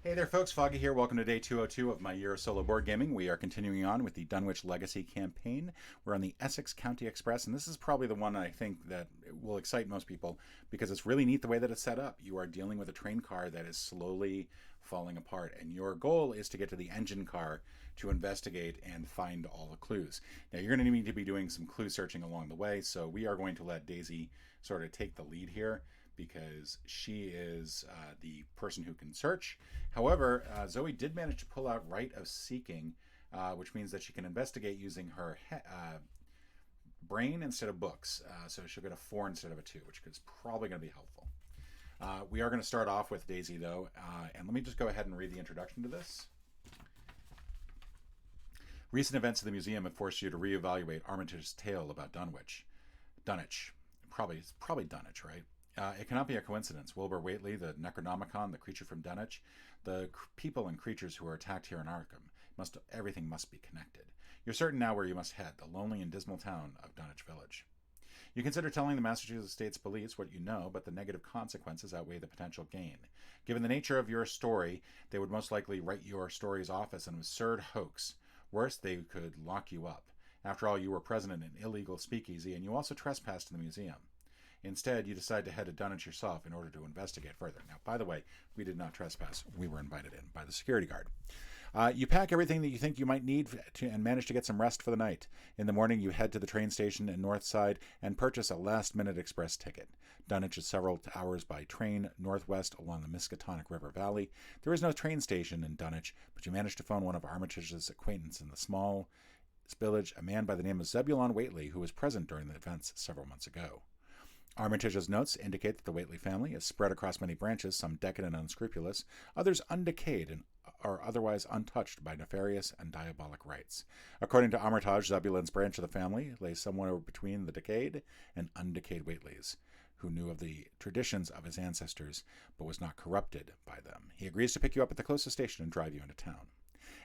Hey there, folks. Foggy here. Welcome to day 202 of my year of solo board gaming. We are continuing on with the Dunwich Legacy campaign. We're on the Essex County Express, and this is probably the one I think that will excite most people because it's really neat the way that it's set up. You are dealing with a train car that is slowly falling apart, and your goal is to get to the engine car to investigate and find all the clues. Now, you're going to need to be doing some clue searching along the way, so we are going to let Daisy sort of take the lead here, because she is the person who can search. However, Zoe did manage to pull out Right of Seeking, which means that she can investigate using her brain instead of books. So she'll get a 4 instead of a 2, which is probably going to be helpful. We are going to start off with Daisy, though, and let me just go ahead and read the introduction to this. Recent events of the museum have forced you to reevaluate Armitage's tale about Dunwich. Dunwich. It's probably Dunwich, right? It cannot be a coincidence. Wilbur Whately, the Necronomicon, the creature from Dunwich, the people and creatures who are attacked here in Arkham, everything must be connected. You're certain now where you must head, the lonely and dismal town of Dunwich Village. You consider telling the Massachusetts State's police what you know, but the negative consequences outweigh the potential gain. Given the nature of your story, they would most likely write your stories off as an absurd hoax. Worse, they could lock you up. After all, you were present in an illegal speakeasy, and you also trespassed in the museum. Instead, you decide to head to Dunwich yourself in order to investigate further. Now, by the way, we did not trespass. We were invited in by the security guard. You pack everything that you think you might need and manage to get some rest for the night. In the morning, you head to the train station in Northside and purchase a last-minute express ticket. Dunwich is several hours by train northwest along the Miskatonic River Valley. There is no train station in Dunwich, but you manage to phone one of Armitage's acquaintances in the small village, a man by the name of Zebulon Whately, who was present during the events several months ago. Armitage's notes indicate that the Whately family is spread across many branches, some decadent and unscrupulous, others undecayed and are otherwise untouched by nefarious and diabolic rites. According to Armitage, Zebulon's branch of the family lay somewhere between the decayed and undecayed Whateleys, who knew of the traditions of his ancestors but was not corrupted by them. He agrees to pick you up at the closest station and drive you into town.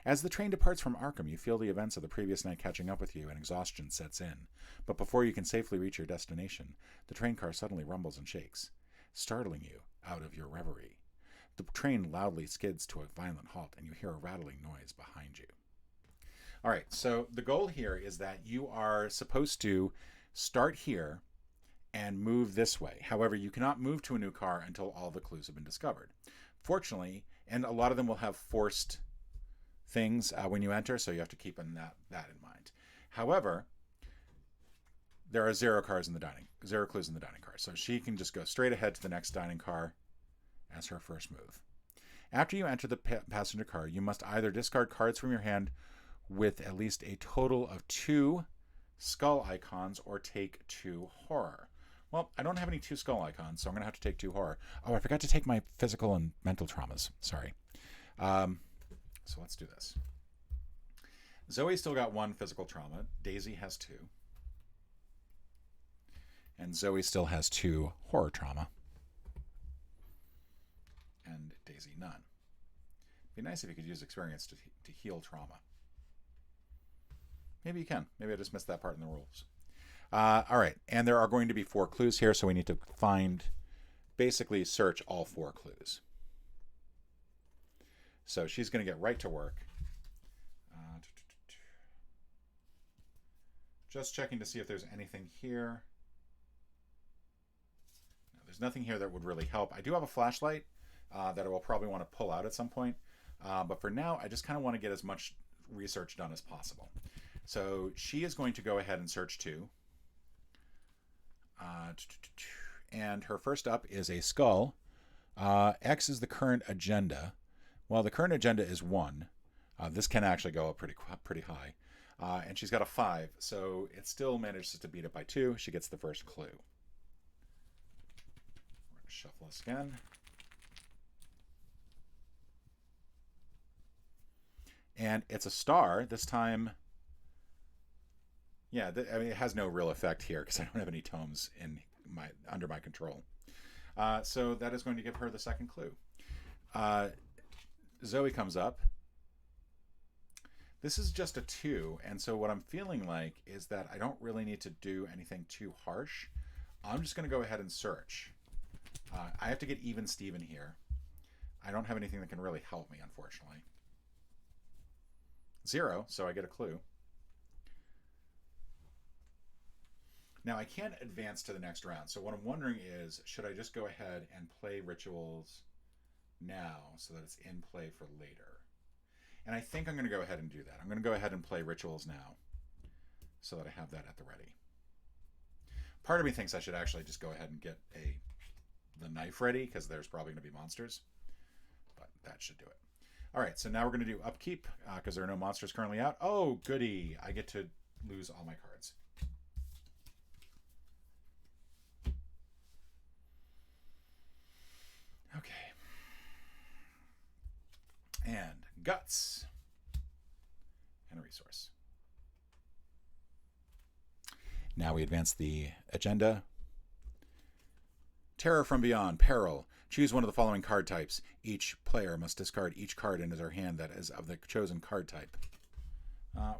As the train departs from Arkham, you feel the events of the previous night catching up with you, and exhaustion sets in. But before you can safely reach your destination, the train car suddenly rumbles and shakes, startling you out of your reverie. The train loudly skids to a violent halt, and you hear a rattling noise behind you. All right, so the goal here is that you are supposed to start here and move this way. However, you cannot move to a new car until all the clues have been discovered. Fortunately, and a lot of them will have forced things when you enter, so you have to keep that in mind. However, there are zero clues in the dining car, so she can just go straight ahead to the next dining car as her first move. After you enter the passenger car, you must either discard cards from your hand with at least a total of 2 skull icons or take 2 horror. Well, I don't have any 2 skull icons, so I'm going to have to take 2 horror. Oh, I forgot to take my physical and mental traumas. Sorry. So let's do this. Zoe still got 1 physical trauma. Daisy has 2. And Zoe still has 2 horror trauma. And Daisy none. It'd be nice if you could use experience to heal trauma. Maybe you can. Maybe I just missed that part in the rules. All right. And there are going to be 4 clues here, so we need to basically search all 4 clues. So she's going to get right to work. Just checking to see if there's anything here. No, there's nothing here that would really help. I do have a flashlight that I will probably want to pull out at some point. But for now, I just kind of want to get as much research done as possible. So she is going to go ahead and search 2. And her first up is a skull. X is the current agenda. Well, the current agenda is 1. This can actually go up pretty high. And she's got a 5, so it still manages to beat it by 2. She gets the first clue. We're going to shuffle this again. And it's a star. This time, yeah, it has no real effect here because I don't have any tomes under my control. So that is going to give her the second clue. Zoe comes up. This is just a 2, and so what I'm feeling like is that I don't really need to do anything too harsh. I'm just going to go ahead and search. I have to get even Steven here. I don't have anything that can really help me, unfortunately. 0, so I get a clue. Now, I can't advance to the next round, so what I'm wondering is, should I just go ahead and play rituals now so that it's in play for later? And I think I'm going to go ahead and do that. I'm going to go ahead and play rituals now so that I have that at the ready. Part of me thinks I should actually just go ahead and get the knife ready, because there's probably going to be monsters, but that should do it. All right, so now we're going to do upkeep because there are no monsters currently out. Oh, goody. I get to lose all my cards. Okay. And guts. And a resource. Now we advance the agenda. Terror from Beyond. Peril. Choose one of the following card types. Each player must discard each card into their hand that is of the chosen card type.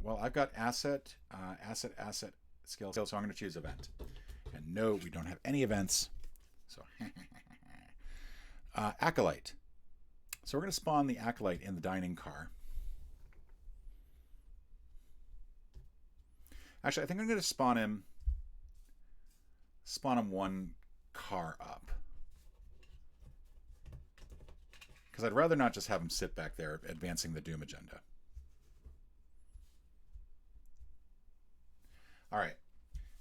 Well, I've got asset, skill, so I'm going to choose event. And no, we don't have any events. So Acolyte. So we're going to spawn the Acolyte in the dining car. Actually, I think I'm going to spawn him one car up. Because I'd rather not just have him sit back there advancing the Doom agenda. All right.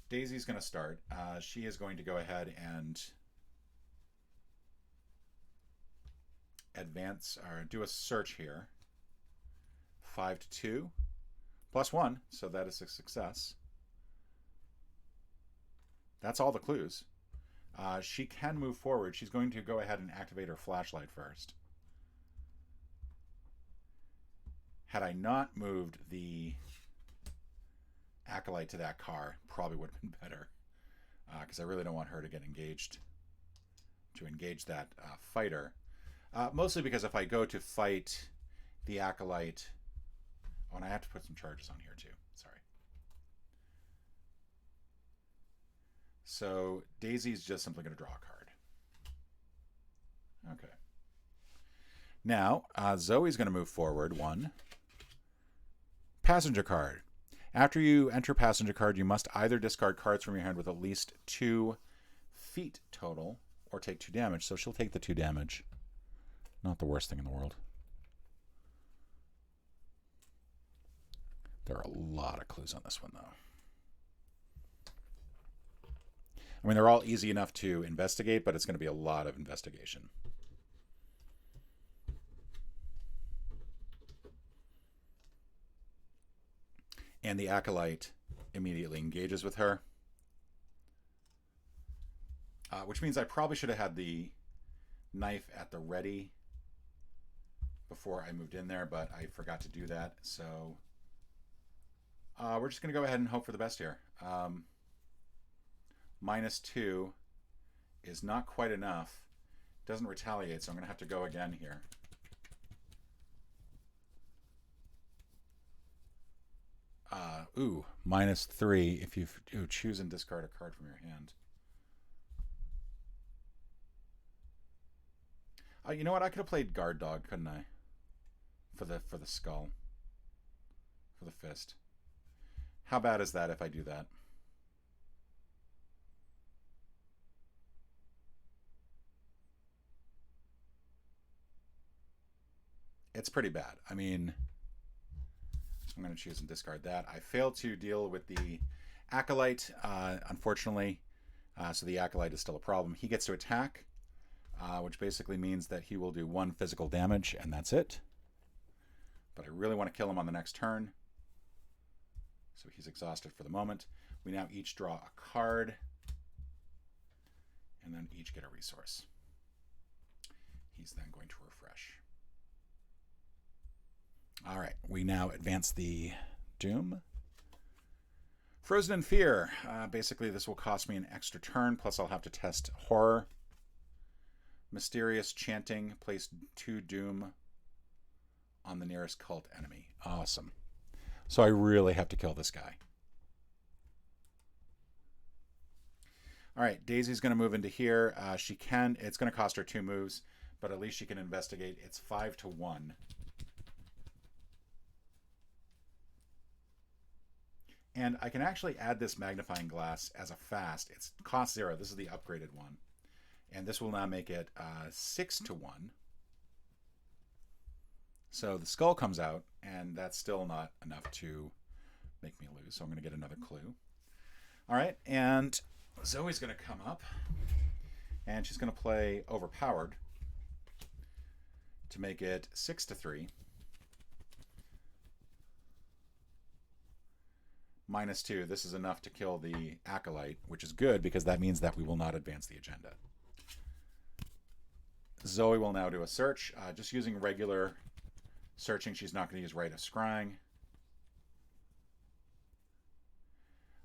Daisy's going to start. She is going to go ahead and advance or do a search here. 5 to 2 +1, so that is a success. That's all the clues. She can move forward. She's going to go ahead and activate her flashlight first. Had I not moved the Acolyte to that car, probably would have been better, because I really don't want her to get engaged, to engage that fighter. Mostly because if I go to fight the Acolyte... Oh, and I have to put some charges on here too. Sorry. So Daisy's just simply going to draw a card. Okay. Now, Zoe's going to move forward 1. Passenger card. After you enter passenger card, you must either discard cards from your hand with at least 2 feet total or take 2 damage. So she'll take the 2 damage. Not the worst thing in the world. There are a lot of clues on this one, though. I mean, they're all easy enough to investigate, but it's going to be a lot of investigation. And the Acolyte immediately engages with her. Which means I probably should have had the knife at the ready before I moved in there, but I forgot to do that. So we're just going to go ahead and hope for the best here. -2 is not quite enough. Doesn't retaliate, so I'm going to have to go again here. -3 if you choose and discard a card from your hand. You know what? I could have played guard dog, couldn't I? For the skull, for the fist. How bad is that if I do that? It's pretty bad. I mean, I'm going to choose and discard that. I failed to deal with the Acolyte, unfortunately. So the Acolyte is still a problem. He gets to attack, which basically means that he will do 1 physical damage, and that's it. But I really want to kill him on the next turn. So he's exhausted for the moment. We now each draw a card, and then each get a resource. He's then going to refresh. All right, we now advance the Doom. Frozen in Fear. Basically, this will cost me an extra turn, plus I'll have to test Horror. Mysterious Chanting. Place 2 Doom on the nearest cult enemy. Awesome. So I really have to kill this guy. All right, Daisy's going to move into here. She can. It's going to cost her 2 moves, but at least she can investigate. It's 5-1. And I can actually add this magnifying glass as a fast. It's cost 0. This is the upgraded one. And this will now make it 6-1. So the skull comes out, and that's still not enough to make me lose. So I'm going to get another clue. All right, and Zoe's going to come up, and she's going to play Overpowered to make it 6-3. -2. This is enough to kill the Acolyte, which is good because that means that we will not advance the agenda. Zoe will now do a search. Just using regular searching, she's not going to use Rite of Scrying.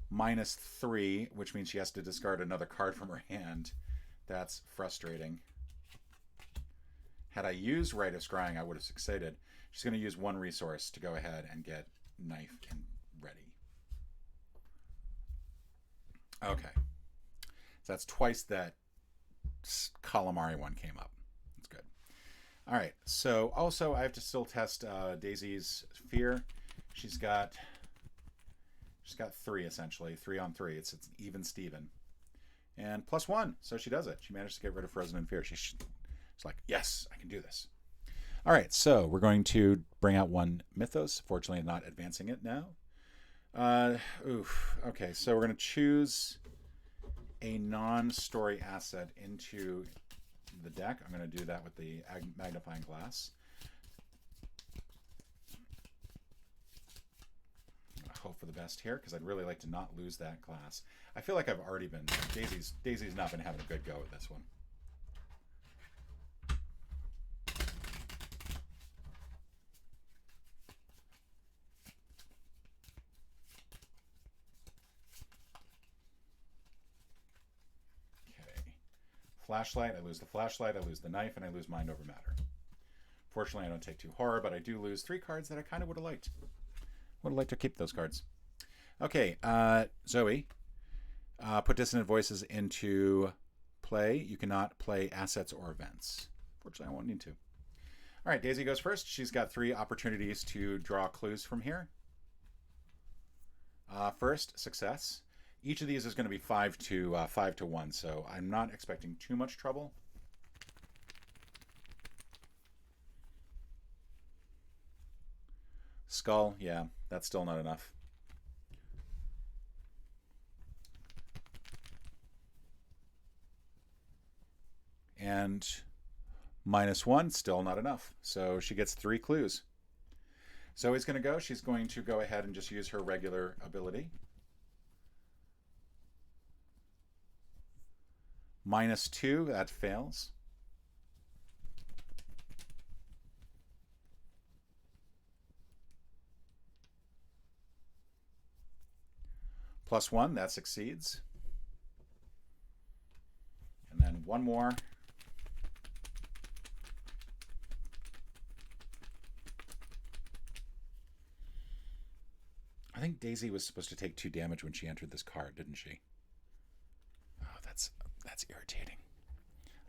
-3, which means she has to discard another card from her hand. That's frustrating. Had I used Rite of Scrying, I would have succeeded. She's going to use one resource to go ahead and get Knife and ready. Okay. So that's twice that calamari one came up. That's good. All right. So also I have to still test Daisy's fear. She's got 3 essentially. 3 on 3. It's even Steven. And +1. So she does it. She managed to get rid of Frozen in Fear. She's like, yes, I can do this. All right. So we're going to bring out one Mythos. Fortunately, not advancing it now. Okay, so we're going to choose a non-story asset into the deck. I'm going to do that with the magnifying glass. I'm going to hope for the best here because I'd really like to not lose that glass. I feel like I've already been... Daisy's not been having a good go at this one. Flashlight, I lose the flashlight, I lose the knife, and I lose mind over matter. Fortunately, I don't take 2 horror, but I do lose 3 cards that I kind of would have liked. Would have liked to keep those cards. Okay, Zoe, put dissonant voices into play. You cannot play assets or events. Fortunately, I won't need to. All right, Daisy goes first. She's got 3 opportunities to draw clues from here. First, success. Each of these is going to be 5-1, so I'm not expecting too much trouble. Skull, yeah, that's still not enough. And -1, still not enough. So she gets 3 clues. Zoe's going to go. She's going to go ahead and just use her regular ability. -2, that fails. +1, that succeeds. And then one more. I think Daisy was supposed to take 2 damage when she entered this card, didn't she? Oh, that's irritating.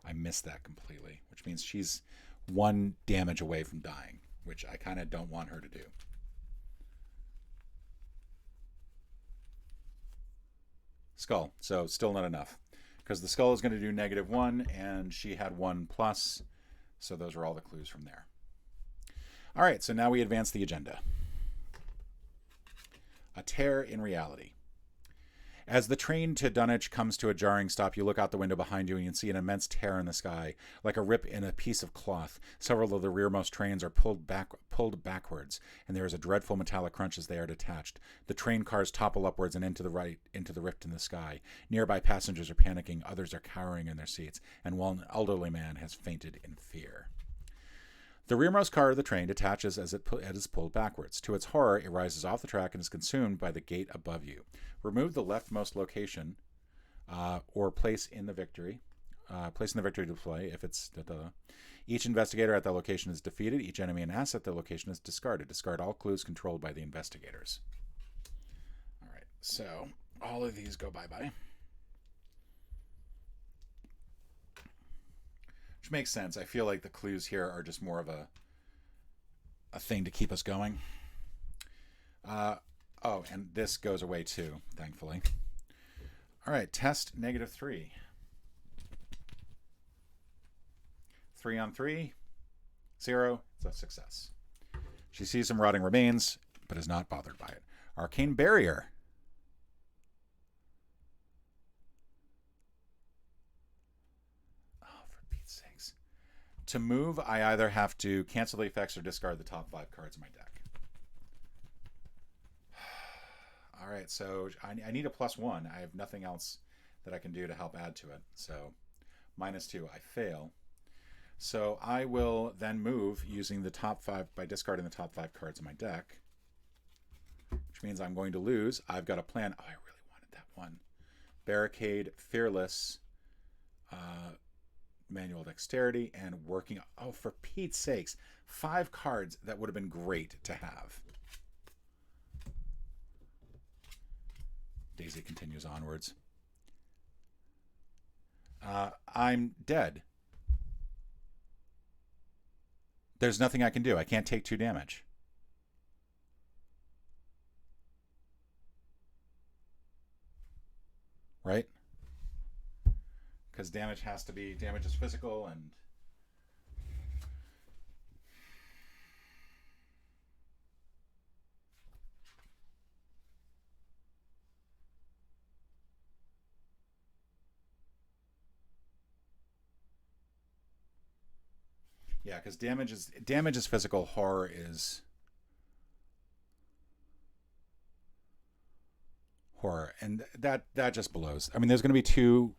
I missed that completely, which means she's 1 damage away from dying, which I kind of don't want her to do. Skull, so still not enough. Because the skull is going to do -1, and she had 1+, so those are all the clues from there. All right, so now we advance the agenda. A tear in reality. As the train to Dunwich comes to a jarring stop, you look out the window behind you and you can see an immense tear in the sky, like a rip in a piece of cloth. Several of the rearmost trains are pulled backwards, and there is a dreadful metallic crunch as they are detached. The train cars topple upwards and into the rift in the sky. Nearby passengers are panicking, others are cowering in their seats, and one elderly man has fainted in fear. The rearmost car of the train detaches as it is pulled backwards. To its horror, it rises off the track and is consumed by the gate above you. Remove the leftmost location, or place in the victory display if it's Each investigator at that location is defeated. Each enemy and asset at that location is discarded. Discard all clues controlled by the investigators. All right, so all of these go bye-bye. Which which makes sense. I feel like the clues here are just more of a thing to keep us going. Oh, and this goes away too, thankfully. All right, test -3. 3 on 3, 0. It's a success. She sees some rotting remains, but is not bothered by it. Arcane Barrier. Oh, for Pete's sakes. To move, I either have to cancel the effects or discard the top 5 cards in my deck. All right, so I need a +1. I have nothing else that I can do to help add to it. So -2, I fail. So I will then move using the top 5 by discarding the top 5 cards in my deck, which means I'm going to lose. I've got a plan. Oh, I really wanted that one. Barricade, Fearless, Manual Dexterity, and Working. Oh, for Pete's sakes. 5 cards that would have been great to have. Daisy continues onwards. I'm dead. There's nothing I can do. I can't take 2 damage. Right? Because damage is physical, and yeah, because damage is physical, horror is horror, and that just blows. I mean, there's going to be 2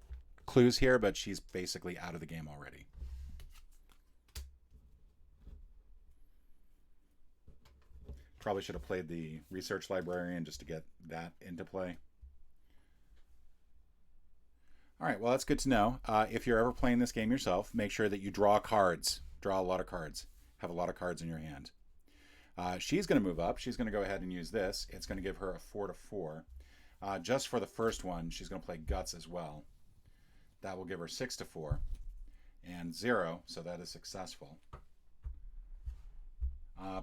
clues here, but she's basically out of the game already. Probably should have played the Research Librarian just to get that into play. All right, well, that's good to know. If you're ever playing this game yourself, make sure that you draw cards. Draw a lot of cards. Have a lot of cards in your hand. She's going to move up. She's going to go ahead and use this. It's going to give her a 4/4. Just for the first one, she's going to play Guts as well. That will give her 6/4 and 0, so that is successful.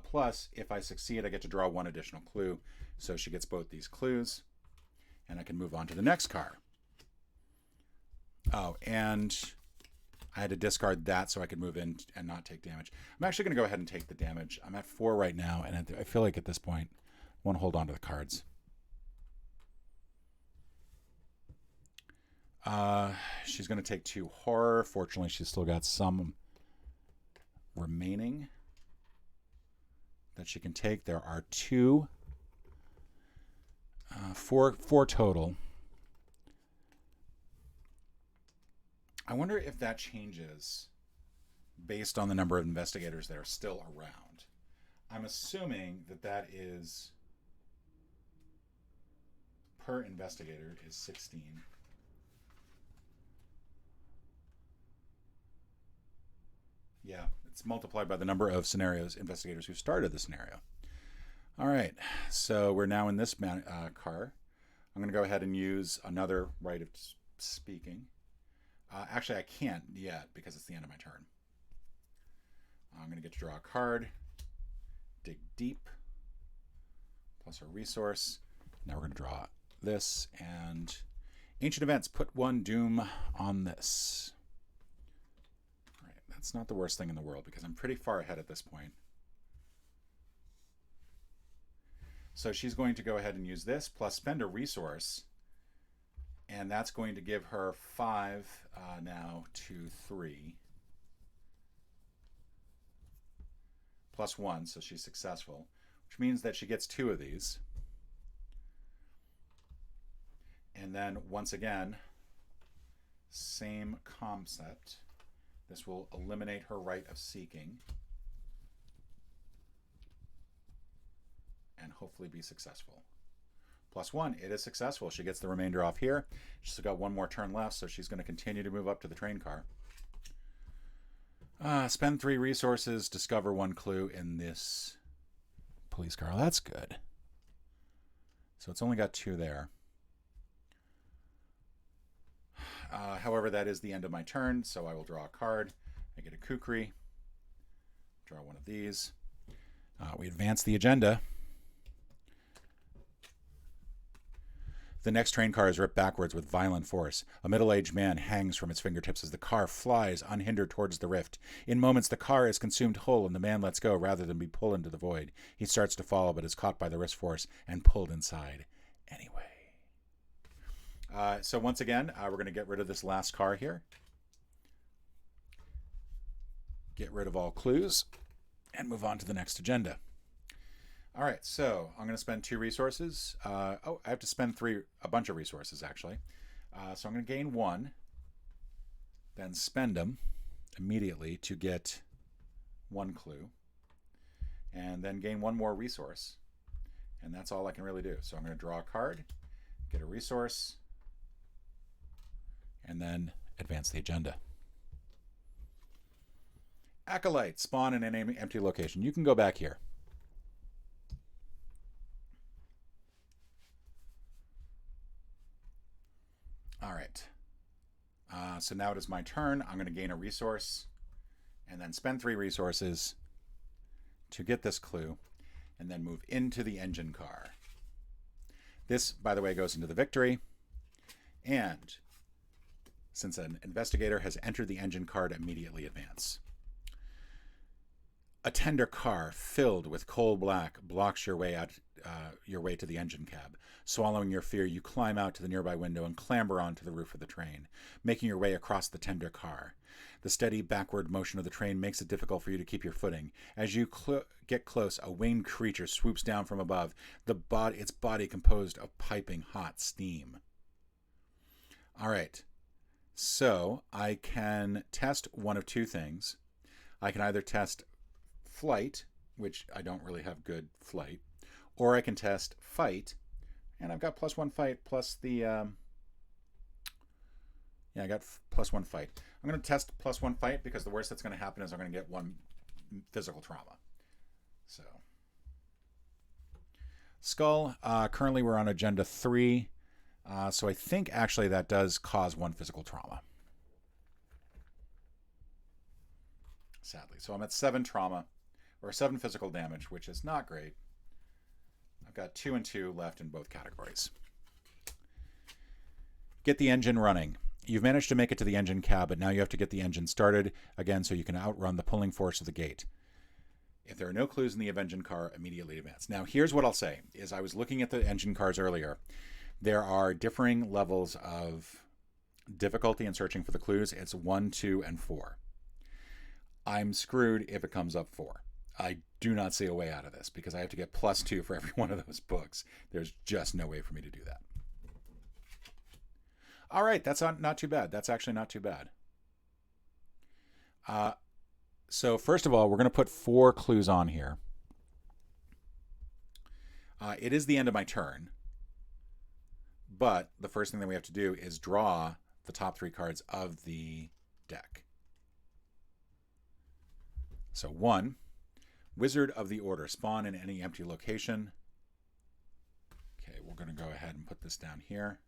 Plus, if I succeed, I get to draw 1 additional clue. So she gets both these clues, and I can move on to the next card. Oh, and I had to discard that so I could move in and not take damage. I'm actually going to go ahead and take the damage. I'm at 4 right now, and I feel like at this point, I want to hold on to the cards. She's going to take 2 horror. Fortunately, she's still got some remaining that she can take. There are 4 total. I wonder if that changes based on the number of investigators that are still around. I'm assuming that is per investigator is 16. Yeah, it's multiplied by the number of investigators who started the scenario. All right, so we're now in this car. I'm going to go ahead and use another right of speaking. Actually, I can't yet because it's the end of my turn. I'm going to get to draw a card, dig deep, plus a resource. Now we're going to draw this, and Ancient Events, put 1 doom on this. All right, that's not the worst thing in the world because I'm pretty far ahead at this point. So she's going to go ahead and use this, plus spend a resource, and that's going to give her 5 now to 3. Plus 1, so she's successful, which means that she gets 2 of these. And then, once again, same concept. This will eliminate her right of seeking. And hopefully be successful. Plus 1, it is successful. She gets the remainder off here. She's still got 1 more turn left, so she's going to continue to move up to the train car. Spend 3 resources, discover 1 clue in this police car. Oh, that's good. So it's only got 2 there. However, that is the end of my turn, so I will draw a card, I get a kukri. Draw one of these. We advance the agenda. The next train car is ripped backwards with violent force. A middle-aged man hangs from its fingertips as the car flies unhindered towards the rift. In moments, the car is consumed whole and the man lets go rather than be pulled into the void. He starts to fall but is caught by the wrist force and pulled inside anyway. So once again, we're going to get rid of this last car here. Get rid of all clues and move on to the next agenda. All right, so I'm going to spend 2 resources. I have to spend a bunch of resources, actually. So I'm going to gain 1, then spend them immediately to get 1 clue, and then gain 1 more resource. And that's all I can really do. So I'm going to draw a card, get a resource, and then advance the agenda. Acolyte, spawn in an empty location. You can go back here. All right. So now it is my turn. I'm going to gain a resource and then spend 3 resources to get this clue and then move into the engine car. This, by the way, goes into the victory. And since an investigator has entered the engine car, to immediately advance. A tender car filled with coal black blocks your way to the engine cab. Swallowing your fear, you climb out to the nearby window and clamber onto the roof of the train, making your way across the tender car. The steady backward motion of the train makes it difficult for you to keep your footing. As you get close, a winged creature swoops down from above, its body composed of piping hot steam. All right, so I can test one of 2 things. I can either test flight, which I don't really have good flight, or I can test fight, and I've got +1 fight plus the I got +1 fight. I'm going to test +1 fight because the worst that's going to happen is I'm going to get 1 physical trauma. So skull, currently we're on agenda 3, so I think actually that does cause 1 physical trauma, sadly. So I'm at 7 trauma, or 7 physical damage, which is not great. I've got 2 and 2 left in both categories. Get the engine running. You've managed to make it to the engine cab, but now you have to get the engine started again so you can outrun the pulling force of the gate. If there are no clues in the engine car, immediately advance. Now, here's what I'll say, is I was looking at the engine cars earlier. There are differing levels of difficulty in searching for the clues. It's 1, 2, and 4. I'm screwed if it comes up 4. I do not see a way out of this because I have to get +2 for every one of those books. There's just no way for me to do that. All right, that's not too bad. That's actually not too bad. So first of all, we're going to put 4 clues on here. It is the end of my turn, but the first thing that we have to do is draw the top 3 cards of the deck. So 1, Wizard of the Order, spawn in any empty location. Okay, we're going to go ahead and put this down here.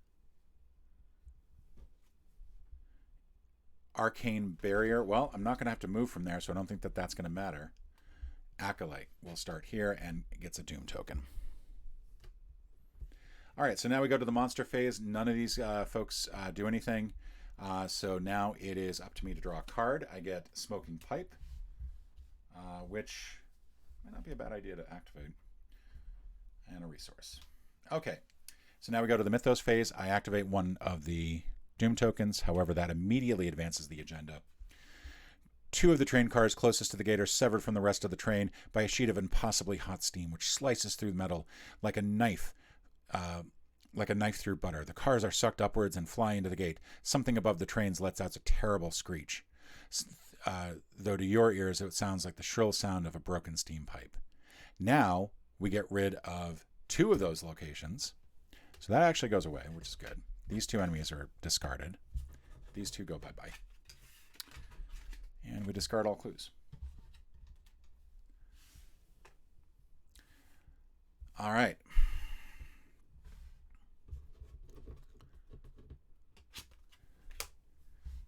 Arcane Barrier. Well, I'm not going to have to move from there, so I don't think that that's going to matter. Acolyte will start here and gets a Doom token. All right, so now we go to the monster phase. None of these folks do anything. So now it is up to me to draw a card. I get Smoking Pipe, which might not be a bad idea to activate, and a resource. Okay, so now we go to the Mythos phase. I activate one of the Doom tokens. However, that immediately advances the agenda. 2 of the train cars closest to the gate are severed from the rest of the train by a sheet of impossibly hot steam, which slices through metal like a knife through butter. The cars are sucked upwards and fly into the gate. Something above the trains lets out a terrible screech. Though to your ears, it sounds like the shrill sound of a broken steam pipe. Now we get rid of 2 of those locations. So that actually goes away, which is good. These 2 enemies are discarded. These 2 go bye-bye. And we discard all clues. All right.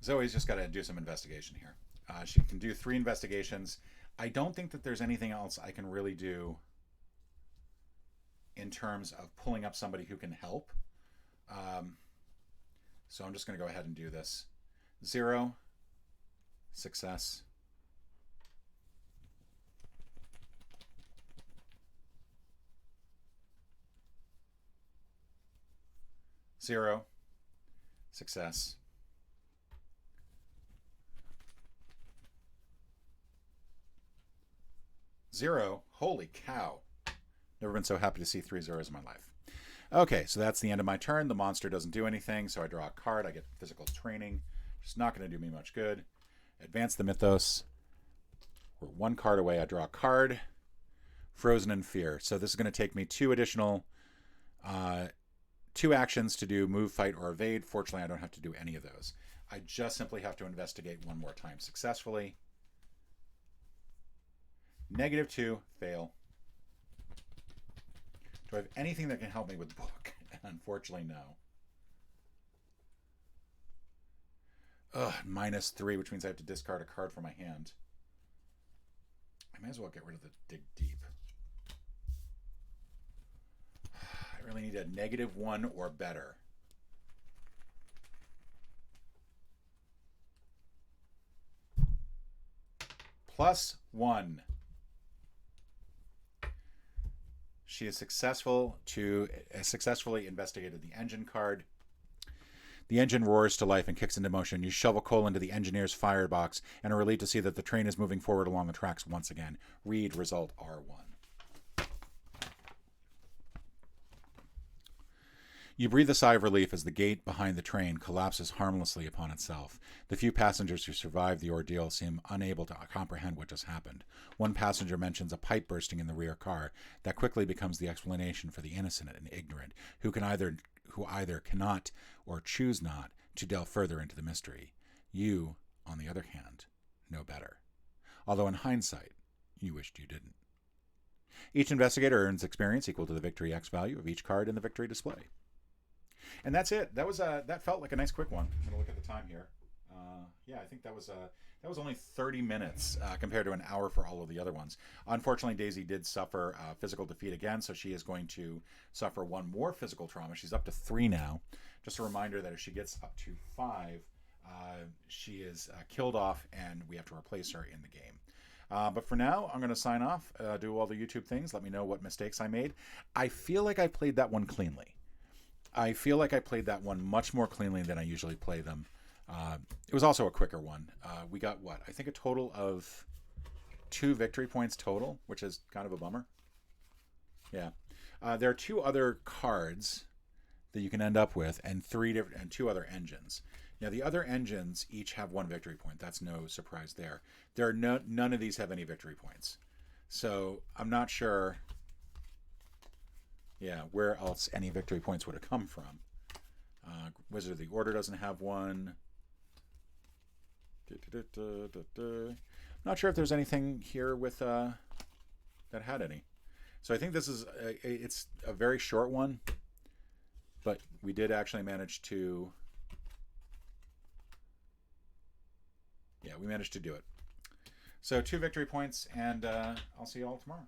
Zoe's just got to do some investigation here. She can do 3 investigations. I don't think that there's anything else I can really do in terms of pulling up somebody who can help. So I'm just going to go ahead and do this. 0. Success. 0. Success. 0. Holy cow. Never been so happy to see 3 zeros in my life. Okay, so that's the end of my turn. The monster doesn't do anything, so I draw a card. I get physical training. It's not going to do me much good. Advance the mythos. We're 1 card away. I draw a card. Frozen in Fear. So this is going to take me 2 additional 2 actions to do move, fight, or evade. Fortunately, I don't have to do any of those. I just simply have to investigate 1 more time successfully. -2, fail. Do I have anything that can help me with the book? Unfortunately, no. -3, which means I have to discard a card from my hand. I may as well get rid of the Dig Deep. I really need a -1 or better. +1. She is successfully investigated the engine card. The engine roars to life and kicks into motion. You shovel coal into the engineer's firebox and are relieved to see that the train is moving forward along the tracks once again. Read result R1. You breathe a sigh of relief as the gate behind the train collapses harmlessly upon itself. The few passengers who survived the ordeal seem unable to comprehend what just happened. One passenger mentions a pipe bursting in the rear car that quickly becomes the explanation for the innocent and ignorant, who either cannot or choose not to delve further into the mystery. You, on the other hand, know better. Although in hindsight, you wished you didn't. Each investigator earns experience equal to the victory X value of each card in the victory display. And that's it. That felt like a nice quick one. I'm gonna look at the time here. Yeah, I think that was only 30 minutes compared to an hour for all of the other ones. Unfortunately, Daisy did suffer physical defeat again, so she is going to suffer 1 more physical trauma. She's up to 3 now. Just a reminder that if she gets up to 5, she is killed off, and we have to replace her in the game. But for now, I'm going to sign off, do all the YouTube things. Let me know what mistakes I made. I feel like I played that one cleanly. I feel like I played that one much more cleanly than I usually play them. It was also a quicker one. We got, what, I think a total of 2 victory points total, which is kind of a bummer. Yeah. There are 2 other cards that you can end up with, and 2 other engines. Now, the other engines each have 1 victory point. That's no surprise there. None of these have any victory points. So I'm not sure... Yeah, where else any victory points would have come from. Wizard of the Order doesn't have 1. Not sure if there's anything here with that had any. So I think this is it's a very short one, but we did actually manage to... Yeah, we managed to do it. So 2 victory points, and I'll see you all tomorrow.